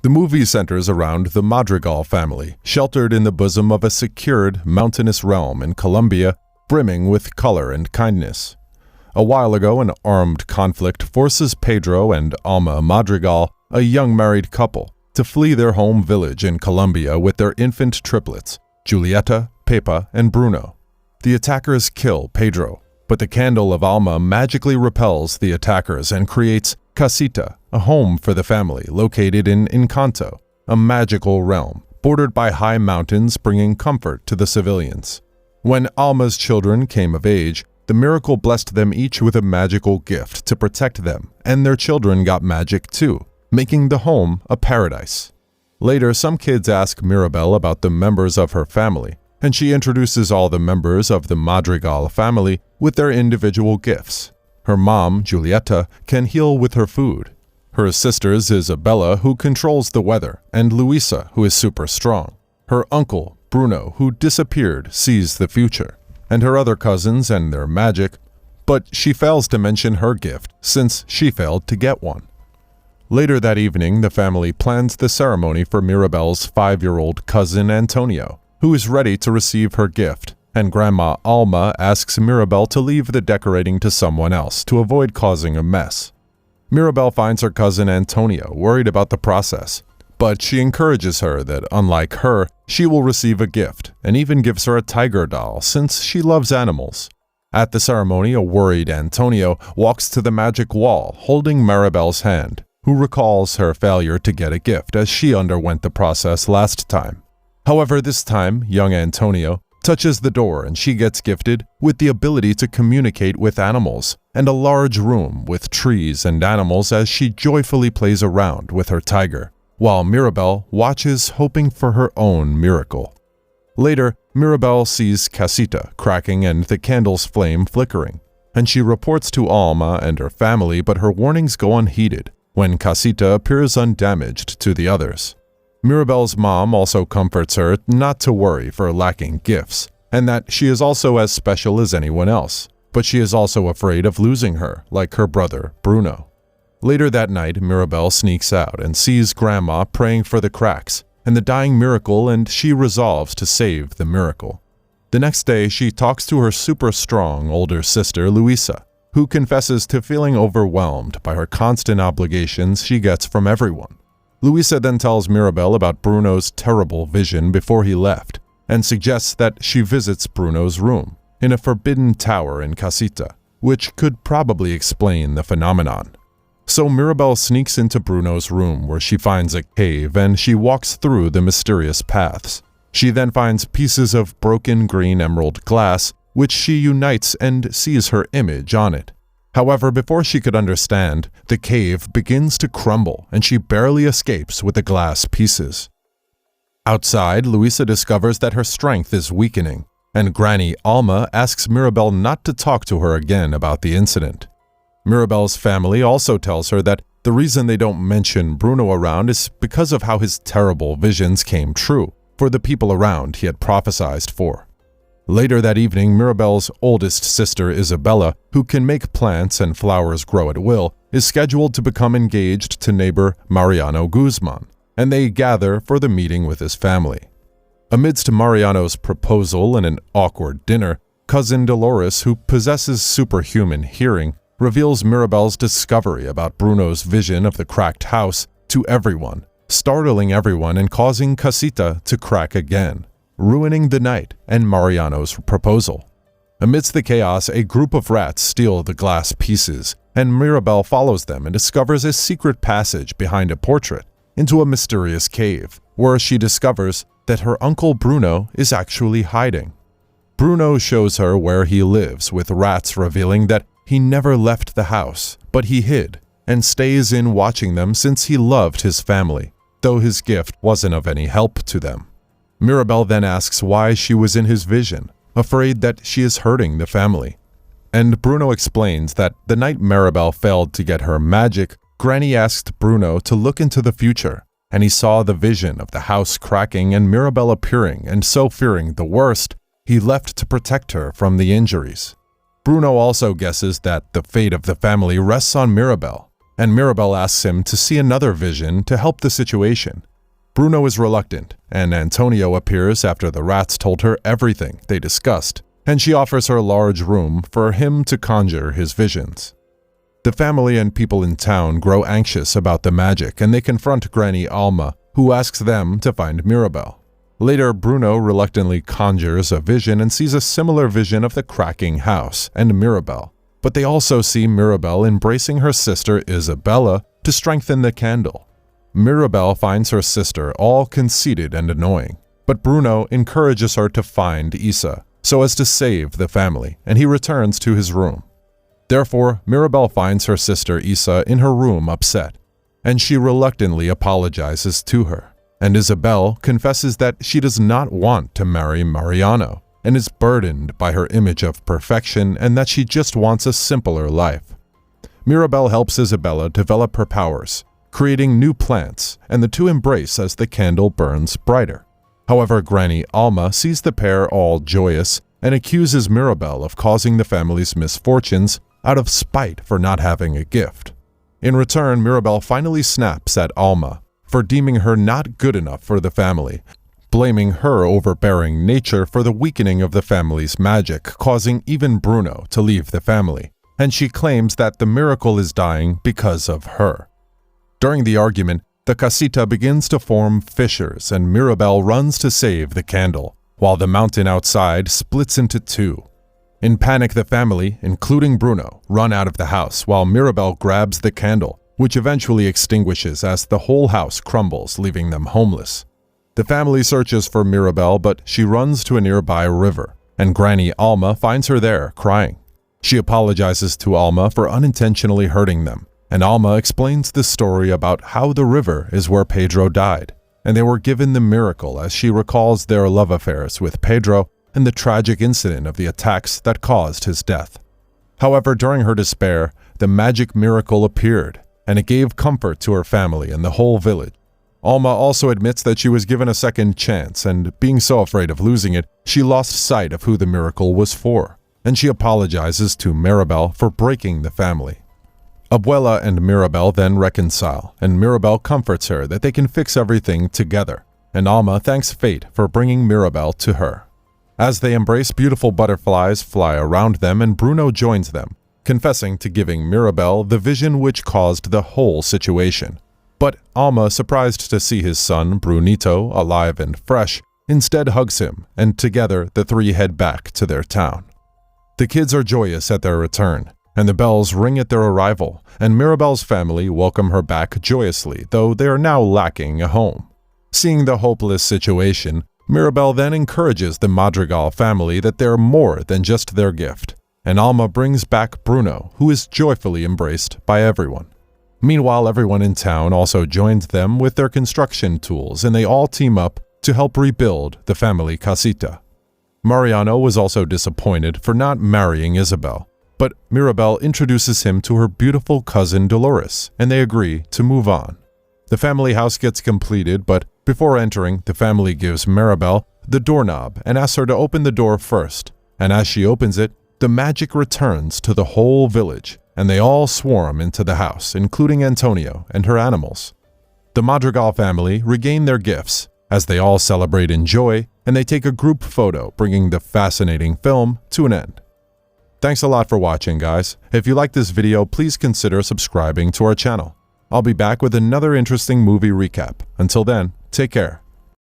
The movie centers around the Madrigal family, sheltered in the bosom of a secured, mountainous realm in Colombia, brimming with color and kindness. A while ago, an armed conflict forces Pedro and Alma Madrigal, a young married couple, to flee their home village in Colombia with their infant triplets, Julieta, Pepa, and Bruno. The attackers kill Pedro, but the candle of Alma magically repels the attackers and creates Casita, a home for the family located in Encanto, a magical realm bordered by high mountains bringing comfort to the civilians. When Alma's children came of age, the miracle blessed them each with a magical gift to protect them, and their children got magic too, making the home a paradise. Later, some kids ask Mirabel about the members of her family, and she introduces all the members of the Madrigal family with their individual gifts. Her mom, Julieta, can heal with her food. Her sisters, Isabella, who controls the weather, and Luisa, who is super strong. Her uncle, Bruno, who disappeared, sees the future, and her other cousins and their magic, but she fails to mention her gift since she failed to get one. Later that evening, the family plans the ceremony for Mirabel's 5-year-old cousin Antonio, who is ready to receive her gift, and Grandma Alma asks Mirabel to leave the decorating to someone else to avoid causing a mess. Mirabel finds her cousin Antonio worried about the process, but she encourages her that, unlike her, she will receive a gift, and even gives her a tiger doll since she loves animals. At the ceremony, a worried Antonio walks to the magic wall holding Mirabel's hand, who recalls her failure to get a gift as she underwent the process last time. However, this time, young Antonio touches the door and she gets gifted with the ability to communicate with animals and a large room with trees and animals as she joyfully plays around with her tiger, while Mirabel watches hoping for her own miracle. Later, Mirabel sees Casita cracking and the candle's flame flickering, and she reports to Alma and her family, but her warnings go unheeded when Casita appears undamaged to the others. Mirabel's mom also comforts her not to worry for lacking gifts, and that she is also as special as anyone else, but she is also afraid of losing her, like her brother, Bruno. Later that night, Mirabel sneaks out and sees Grandma praying for the cracks and the dying miracle, and she resolves to save the miracle. The next day, she talks to her super strong older sister, Luisa, who confesses to feeling overwhelmed by her constant obligations she gets from everyone. Luisa then tells Mirabel about Bruno's terrible vision before he left, and suggests that she visits Bruno's room in a forbidden tower in Casita, which could probably explain the phenomenon. So Mirabel sneaks into Bruno's room where she finds a cave and she walks through the mysterious paths. She then finds pieces of broken green emerald glass, which she unites and sees her image on it. However, before she could understand, the cave begins to crumble and she barely escapes with the glass pieces. Outside, Luisa discovers that her strength is weakening, and Granny Alma asks Mirabel not to talk to her again about the incident. Mirabel's family also tells her that the reason they don't mention Bruno around is because of how his terrible visions came true for the people around he had prophesied for. Later that evening, Mirabel's oldest sister, Isabella, who can make plants and flowers grow at will, is scheduled to become engaged to neighbor Mariano Guzman, and they gather for the meeting with his family. Amidst Mariano's proposal and an awkward dinner, cousin Dolores, who possesses superhuman hearing, reveals Mirabel's discovery about Bruno's vision of the cracked house to everyone, startling everyone and causing Casita to crack again, ruining the night and Mariano's proposal. Amidst the chaos, a group of rats steal the glass pieces, and Mirabel follows them and discovers a secret passage behind a portrait into a mysterious cave, where she discovers that her uncle Bruno is actually hiding. Bruno shows her where he lives, with rats revealing that he never left the house, but he hid and stays in watching them since he loved his family, though his gift wasn't of any help to them. Mirabel then asks why she was in his vision, afraid that she is hurting the family. And Bruno explains that the night Mirabel failed to get her magic, Granny asked Bruno to look into the future, and he saw the vision of the house cracking and Mirabel appearing, and so fearing the worst, he left to protect her from the injuries. Bruno also guesses that the fate of the family rests on Mirabel, and Mirabel asks him to see another vision to help the situation. Bruno is reluctant, and Antonio appears after the rats told her everything they discussed, and she offers her a large room for him to conjure his visions. The family and people in town grow anxious about the magic, and they confront Granny Alma, who asks them to find Mirabel. Later, Bruno reluctantly conjures a vision and sees a similar vision of the cracking house and Mirabel, but they also see Mirabel embracing her sister Isabella to strengthen the candle. Mirabel finds her sister all conceited and annoying, but Bruno encourages her to find Isa so as to save the family, and he returns to his room. Therefore, Mirabel finds her sister Isa in her room upset, and she reluctantly apologizes to her. And Isabel confesses that she does not want to marry Mariano and is burdened by her image of perfection and that she just wants a simpler life. Mirabel helps Isabella develop her powers, creating new plants, and the two embrace as the candle burns brighter. However, Granny Alma sees the pair all joyous and accuses Mirabel of causing the family's misfortunes out of spite for not having a gift. In return, Mirabel finally snaps at Alma for deeming her not good enough for the family, blaming her overbearing nature for the weakening of the family's magic, causing even Bruno to leave the family, and she claims that the miracle is dying because of her. During the argument, the casita begins to form fissures and Mirabel runs to save the candle, while the mountain outside splits into two. In panic, the family, including Bruno, run out of the house while Mirabel grabs the candle, which eventually extinguishes as the whole house crumbles, leaving them homeless. The family searches for Mirabel, but she runs to a nearby river, and Granny Alma finds her there, crying. She apologizes to Alma for unintentionally hurting them, and Alma explains the story about how the river is where Pedro died, and they were given the miracle as she recalls their love affairs with Pedro and the tragic incident of the attacks that caused his death. However, during her despair, the magic miracle appeared, and it gave comfort to her family and the whole village. Alma also admits that she was given a second chance, and being so afraid of losing it, she lost sight of who the miracle was for, and she apologizes to Mirabel for breaking the family. Abuela and Mirabel then reconcile, and Mirabel comforts her that they can fix everything together, and Alma thanks fate for bringing Mirabel to her. As they embrace, beautiful butterflies fly around them, and Bruno joins them, confessing to giving Mirabel the vision which caused the whole situation. But Alma, surprised to see his son, Brunito, alive and fresh, instead hugs him, and together the three head back to their town. The kids are joyous at their return, and the bells ring at their arrival, and Mirabel's family welcome her back joyously, though they are now lacking a home. Seeing the hopeless situation, Mirabel then encourages the Madrigal family that they're more than just their gift, and Alma brings back Bruno, who is joyfully embraced by everyone. Meanwhile, everyone in town also joins them with their construction tools, and they all team up to help rebuild the family casita. Mariano was also disappointed for not marrying Isabel, but Mirabel introduces him to her beautiful cousin Dolores, and they agree to move on. The family house gets completed, but before entering, the family gives Mirabel the doorknob and asks her to open the door first, and as she opens it, the magic returns to the whole village, and they all swarm into the house, including Antonio and her animals. The Madrigal family regain their gifts as they all celebrate in joy, and they take a group photo, bringing the fascinating film to an end. Thanks a lot for watching, guys. If you like this video, please consider subscribing to our channel. I'll be back with another interesting movie recap. Until then, take care.